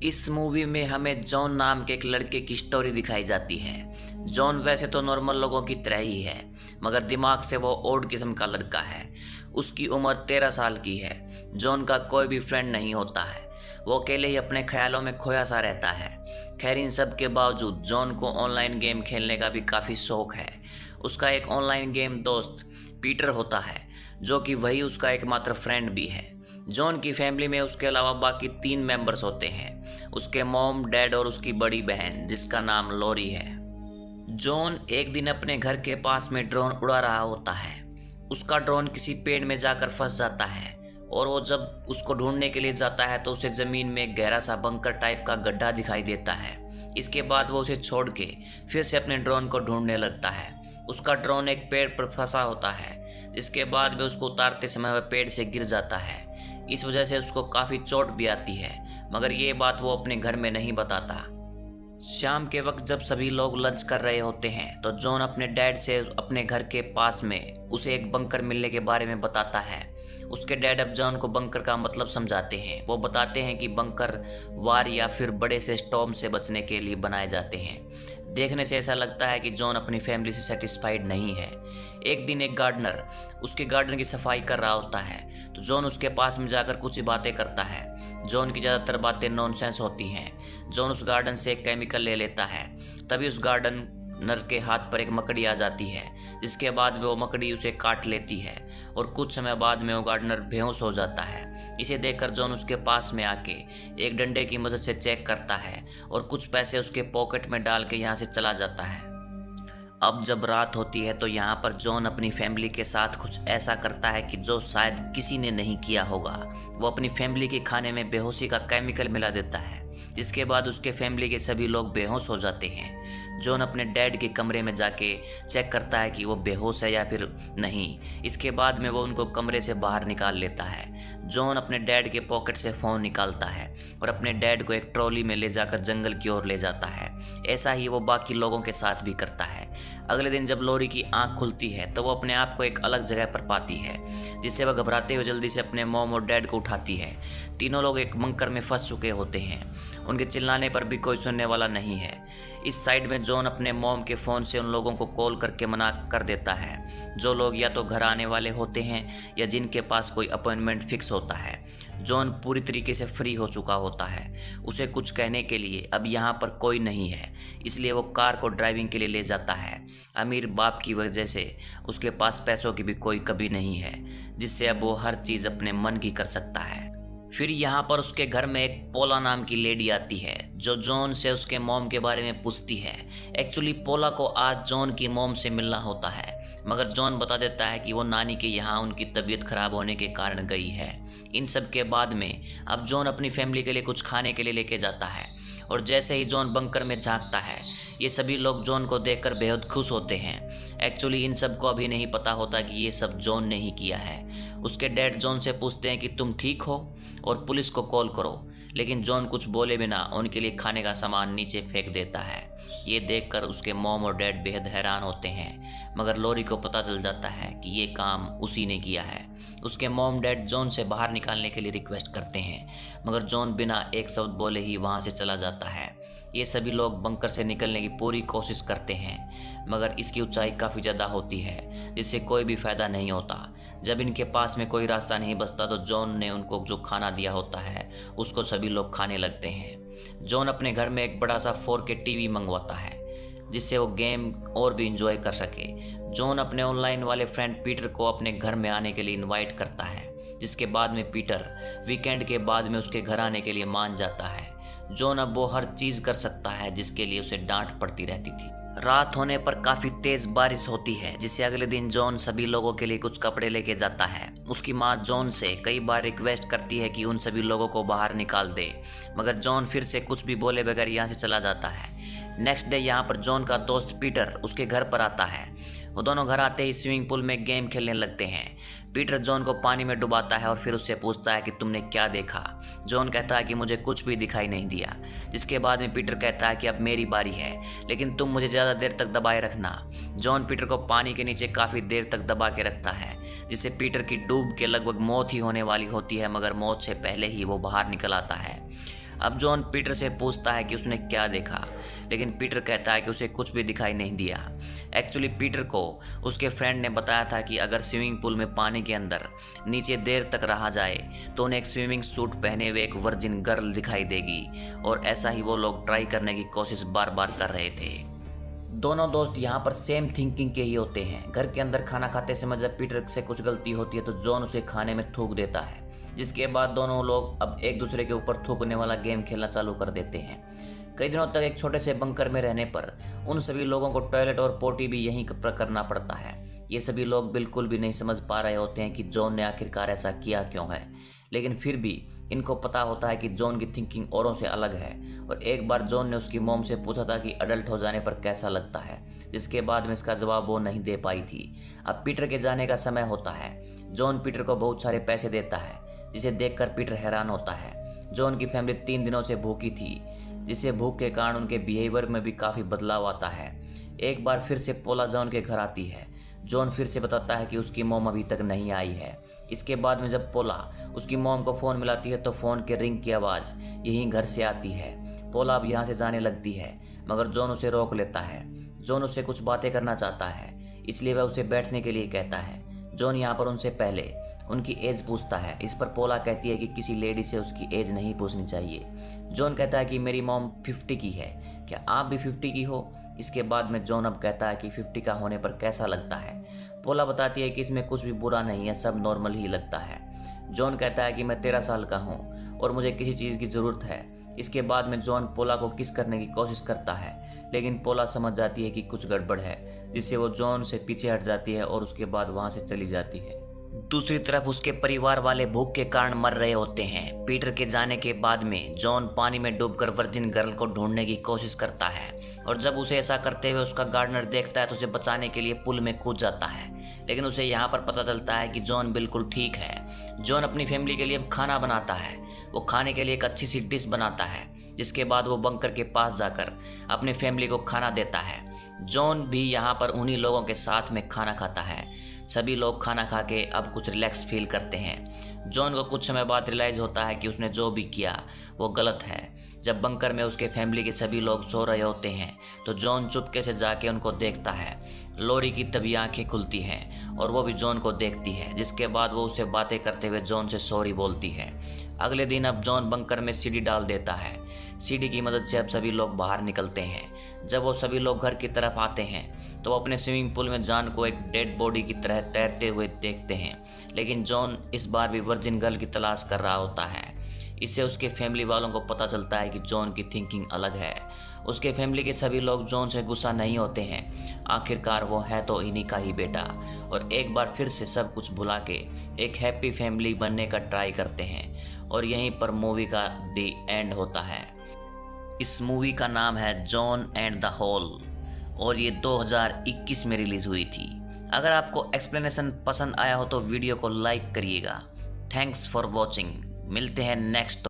इस मूवी में हमें जॉन नाम के एक लड़के की स्टोरी दिखाई जाती है। जॉन वैसे तो नॉर्मल लोगों की तरह ही है, मगर दिमाग से वो ओड किस्म का लड़का है। उसकी उम्र 13 साल की है। जॉन का कोई भी फ्रेंड नहीं होता है। वो अकेले ही अपने ख्यालों में खोया सा रहता है। खैर, इन सब के बावजूद जॉन को ऑनलाइन गेम खेलने का भी काफ़ी शौक है। उसका एक ऑनलाइन गेम दोस्त पीटर होता है, जो कि वही उसका एकमात्र फ्रेंड भी है। जॉन की फैमिली में उसके अलावा बाकी 3 मेंबर्स होते हैं, उसके मॉम, डैड और उसकी बड़ी बहन जिसका नाम लॉरी है। जॉन एक दिन अपने घर के पास में ड्रोन उड़ा रहा होता है। उसका ड्रोन किसी पेड़ में जाकर फंस जाता है और वो जब उसको ढूंढने के लिए जाता है तो उसे ज़मीन में एक गहरा सा बंकर टाइप का गड्ढा दिखाई देता है। इसके बाद वो उसे छोड़ के फिर से अपने ड्रोन को ढूंढने लगता है। उसका ड्रोन एक पेड़ पर फंसा होता है, जिसके बाद भी उसको उतारते समय वह पेड़ से गिर जाता है। इस वजह से उसको काफ़ी चोट भी आती है, मगर ये बात वो अपने घर में नहीं बताता। शाम के वक्त जब सभी लोग लंच कर रहे होते हैं तो जॉन अपने डैड से अपने घर के पास में उसे एक बंकर मिलने के बारे में बताता है। उसके डैड अब जॉन को बंकर का मतलब समझाते हैं। वो बताते हैं कि बंकर वार या फिर बड़े से स्टॉर्म से बचने के लिए बनाए जाते हैं। देखने से ऐसा लगता है कि जॉन अपनी फैमिली से सेटिस्फाइड नहीं है। एक दिन एक गार्डनर उसके गार्डन की सफाई कर रहा होता है, तो जॉन उसके पास में जाकर कुछ बातें करता है। जॉन की ज़्यादातर बातें नॉनसेंस होती हैं। जॉन उस गार्डन से एक केमिकल ले लेता है। तभी उस गार्डनर के हाथ पर एक मकड़ी आ जाती है, जिसके बाद वो मकड़ी उसे काट लेती है और कुछ समय बाद में वो गार्डनर बेहोश हो जाता है। इसे देखकर जॉन उसके पास में आके एक डंडे की मदद से चेक करता है और कुछ पैसे उसके पॉकेट में डाल के यहाँ से चला जाता है। अब जब रात होती है तो यहाँ पर जॉन अपनी फैमिली के साथ कुछ ऐसा करता है कि जो शायद किसी ने नहीं किया होगा। वो अपनी फैमिली के खाने में बेहोशी का केमिकल मिला देता है, जिसके बाद उसके फैमिली के सभी लोग बेहोश हो जाते हैं। जॉन अपने डैड के कमरे में जाके चेक करता है कि वो बेहोश है या फिर नहीं। इसके बाद में वो उनको कमरे से बाहर निकाल लेता है। जॉन अपने डैड के पॉकेट से फ़ोन निकालता है और अपने डैड को एक ट्रॉली में ले जाकर जंगल की ओर ले जाता है। ऐसा ही वो बाकी लोगों के साथ भी करता है। अगले दिन जब लॉरी की आंख खुलती है तो वो अपने आप को एक अलग जगह पर पाती है, जिससे वह घबराते हुए जल्दी से अपने मॉम और डैड को उठाती है। तीनों लोग एक बंकर में फंस चुके होते हैं। उनके चिल्लाने पर भी कोई सुनने वाला नहीं है। इस साइड में जॉन अपने मॉम के फ़ोन से उन लोगों को कॉल करके मना कर देता है, जो लोग या तो घर आने वाले होते हैं या जिनके पास कोई अपॉइंटमेंट फिक्स होता है। जॉन पूरी तरीके से फ्री हो चुका होता है। उसे कुछ कहने के लिए अब यहाँ पर कोई नहीं है, इसलिए वो कार को ड्राइविंग के लिए ले जाता है। अमीर बाप की वजह से उसके पास पैसों की भी कोई कमी नहीं है, जिससे अब वो हर चीज़ अपने मन की कर सकता है। फिर यहाँ पर उसके घर में एक पोला नाम की लेडी आती है, जो जॉन से उसके मॉम के बारे में पूछती है। एक्चुअली पोला को आज जॉन की मॉम से मिलना होता है, मगर जॉन बता देता है कि वो नानी के यहाँ उनकी तबीयत खराब होने के कारण गई है। इन सब के बाद में अब जॉन अपनी फैमिली के लिए कुछ खाने के लिए लेके जाता है, और जैसे ही जॉन बंकर में झांकता है, ये सभी लोग जॉन को देखकर बेहद खुश होते हैं। एक्चुअली इन सब को अभी नहीं पता होता कि ये सब जॉन ने ही किया है। उसके डैड जॉन से पूछते हैं कि तुम ठीक हो और पुलिस को कॉल करो, लेकिन जॉन कुछ बोले बिना उनके लिए खाने का सामान नीचे फेंक देता है। ये देखकर उसके मॉम और डैड बेहद हैरान होते हैं, मगर लॉरी को पता चल जाता है कि ये काम उसी ने किया है। उसके मॉम डैड जॉन से बाहर निकालने के लिए रिक्वेस्ट करते हैं, मगर जॉन बिना एक शब्द बोले ही वहाँ से चला जाता है। ये सभी लोग बंकर से निकलने की पूरी कोशिश करते हैं, मगर इसकी ऊंचाई काफ़ी ज़्यादा होती है, जिससे कोई भी फ़ायदा नहीं होता। जब इनके पास में कोई रास्ता नहीं बचता तो जॉन ने उनको जो खाना दिया होता है उसको सभी लोग खाने लगते हैं। जॉन अपने घर में एक बड़ा सा 4K टीवी मंगवाता है, जिससे वो गेम और भी इंजॉय कर सके। जॉन अपने ऑनलाइन वाले फ्रेंड पीटर को अपने घर में आने के लिए इनवाइट करता है, जिसके बाद में पीटर वीकेंड के बाद में उसके घर आने के लिए मान जाता है। जॉन अब वो हर चीज़ कर सकता है जिसके लिए उसे डांट पड़ती रहती थी। रात होने पर काफ़ी तेज़ बारिश होती है, जिससे अगले दिन जॉन सभी लोगों के लिए कुछ कपड़े लेके जाता है। उसकी माँ जॉन से कई बार रिक्वेस्ट करती है कि उन सभी लोगों को बाहर निकाल दे, मगर जॉन फिर से कुछ भी बोले बगैर यहाँ से चला जाता है। नेक्स्ट डे यहाँ पर जॉन का दोस्त पीटर उसके घर पर आता है। वो दोनों घर आते ही स्विमिंग पूल में गेम खेलने लगते हैं। पीटर जॉन को पानी में डुबाता है और फिर उससे पूछता है कि तुमने क्या देखा। जॉन कहता है कि मुझे कुछ भी दिखाई नहीं दिया, जिसके बाद में पीटर कहता है कि अब मेरी बारी है, लेकिन तुम मुझे ज़्यादा देर तक दबाए रखना। जॉन पीटर को पानी के नीचे काफ़ी देर तक दबा के रखता है, जिससे पीटर की डूब के लगभग मौत ही होने वाली होती है, मगर मौत से पहले ही वो बाहर निकल आता है। अब जॉन पीटर से पूछता है कि उसने क्या देखा, लेकिन पीटर कहता है कि उसे कुछ भी दिखाई नहीं दिया। एक्चुअली पीटर को उसके फ्रेंड ने बताया था कि अगर स्विमिंग पूल में पानी के अंदर नीचे देर तक रहा जाए तो उन्हें एक स्विमिंग सूट पहने हुए एक वर्जिन गर्ल दिखाई देगी, और ऐसा ही वो लोग ट्राई करने की कोशिश बार बार कर रहे थे। दोनों दोस्त यहाँ पर सेम थिंकिंग के ही होते हैं। घर के अंदर खाना खाते समय जब पीटर से कुछ गलती होती है तो जॉन उसे खाने में थूक देता है, जिसके बाद दोनों लोग अब एक दूसरे के ऊपर थूकने वाला गेम खेलना चालू कर देते हैं। कई दिनों तक एक छोटे से बंकर में रहने पर उन सभी लोगों को टॉयलेट और पोटी भी यहीं पर करना पड़ता है। ये सभी लोग बिल्कुल भी नहीं समझ पा रहे होते हैं कि जॉन ने आखिरकार ऐसा किया क्यों है, लेकिन फिर भी इनको पता होता है कि जॉन की थिंकिंग औरों से अलग है। और एक बार जॉन ने उसकी मॉम से पूछा था कि अडल्ट हो जाने पर कैसा लगता है, जिसके बाद में इसका जवाब वो नहीं दे पाई थी। अब पीटर के जाने का समय होता है। जॉन पीटर को बहुत सारे पैसे देता है, जिसे देखकर पीटर हैरान होता है। जॉन की फैमिली 3 दिनों से भूखी थी, जिससे भूख के कारण उनके बिहेवियर में भी काफ़ी बदलाव आता है। एक बार फिर से पोला जॉन के घर आती है। जॉन फिर से बताता है कि उसकी मॉम अभी तक नहीं आई है। इसके बाद में जब पोला उसकी मॉम को फ़ोन मिलाती है तो फ़ोन के रिंग की आवाज़ यहीं घर से आती है। पोला अब यहाँ से जाने लगती है, मगर जॉन उसे रोक लेता है। जॉन उससे कुछ बातें करना चाहता है, इसलिए वह उसे बैठने के लिए कहता है। जॉन यहाँ पर उनसे पहले उनकी एज पूछता है। इस पर पोला कहती है कि किसी लेडी से उसकी एज नहीं पूछनी चाहिए। जॉन कहता है कि मेरी मॉम 50 की है, क्या आप भी 50 की हो? इसके बाद में जॉन अब कहता है कि 50 का होने पर कैसा लगता है। पोला बताती है कि इसमें कुछ भी बुरा नहीं है, सब नॉर्मल ही लगता है। जॉन कहता है कि मैं 13 साल का हूँ और मुझे किसी चीज़ की ज़रूरत है। इसके बाद में जॉन पोला को किस करने की कोशिश करता है, लेकिन पोला समझ जाती है कि कुछ गड़बड़ है, जिससे वो जॉन से पीछे हट जाती है और उसके बाद वहाँ से चली जाती है। दूसरी तरफ उसके परिवार वाले भूख के कारण मर रहे होते हैं। पीटर के जाने के बाद में जॉन पानी में डूबकर वर्जिन गर्ल को ढूंढने की कोशिश करता है, और जब उसे ऐसा करते हुए उसका गार्डनर देखता है तो उसे बचाने के लिए पुल में कूद जाता है। लेकिन उसे यहाँ पर पता चलता है कि जॉन बिल्कुल ठीक है। जॉन अपनी फैमिली के लिए खाना बनाता है। वो खाने के लिए एक अच्छी सी डिश बनाता है, जिसके बाद वो बंकर के पास जाकर अपनी फैमिली को खाना देता है। जॉन भी यहाँ पर उन्हीं लोगों के साथ में खाना खाता है। सभी लोग खाना खा के अब कुछ रिलैक्स फील करते हैं। जॉन को कुछ समय बाद रियलाइज़ होता है कि उसने जो भी किया वो गलत है। जब बंकर में उसके फैमिली के सभी लोग सो रहे होते हैं तो जॉन चुपके से जाके उनको देखता है। लोरी की तभी आंखें खुलती हैं और वो भी जॉन को देखती है, जिसके बाद वो उससे बातें करते हुए जॉन से सॉरी बोलती है। अगले दिन अब जॉन बंकर में सीढ़ी डाल देता है। सीढ़ी की मदद से अब सभी लोग बाहर निकलते हैं। जब वो सभी लोग घर की तरफ आते हैं तो वो अपने स्विमिंग पूल में जॉन को एक डेड बॉडी की तरह तैरते हुए देखते हैं, लेकिन जॉन इस बार भी वर्जिन गर्ल की तलाश कर रहा होता है। इससे उसके फैमिली वालों को पता चलता है कि जॉन की थिंकिंग अलग है। उसके फैमिली के सभी लोग जॉन से गुस्सा नहीं होते हैं, आखिरकार वो है तो इन्हीं का ही बेटा, और एक बार फिर से सब कुछ भुला के एक हैप्पी फैमिली बनने का ट्राई करते हैं। और यहीं पर मूवी का दी एंड होता है। इस मूवी का नाम है जॉन एंड द होल, और ये 2021 में रिलीज हुई थी। अगर आपको एक्सप्लेनेशन पसंद आया हो तो वीडियो को लाइक करिएगा। Thanks for watching. मिलते हैं नेक्स्ट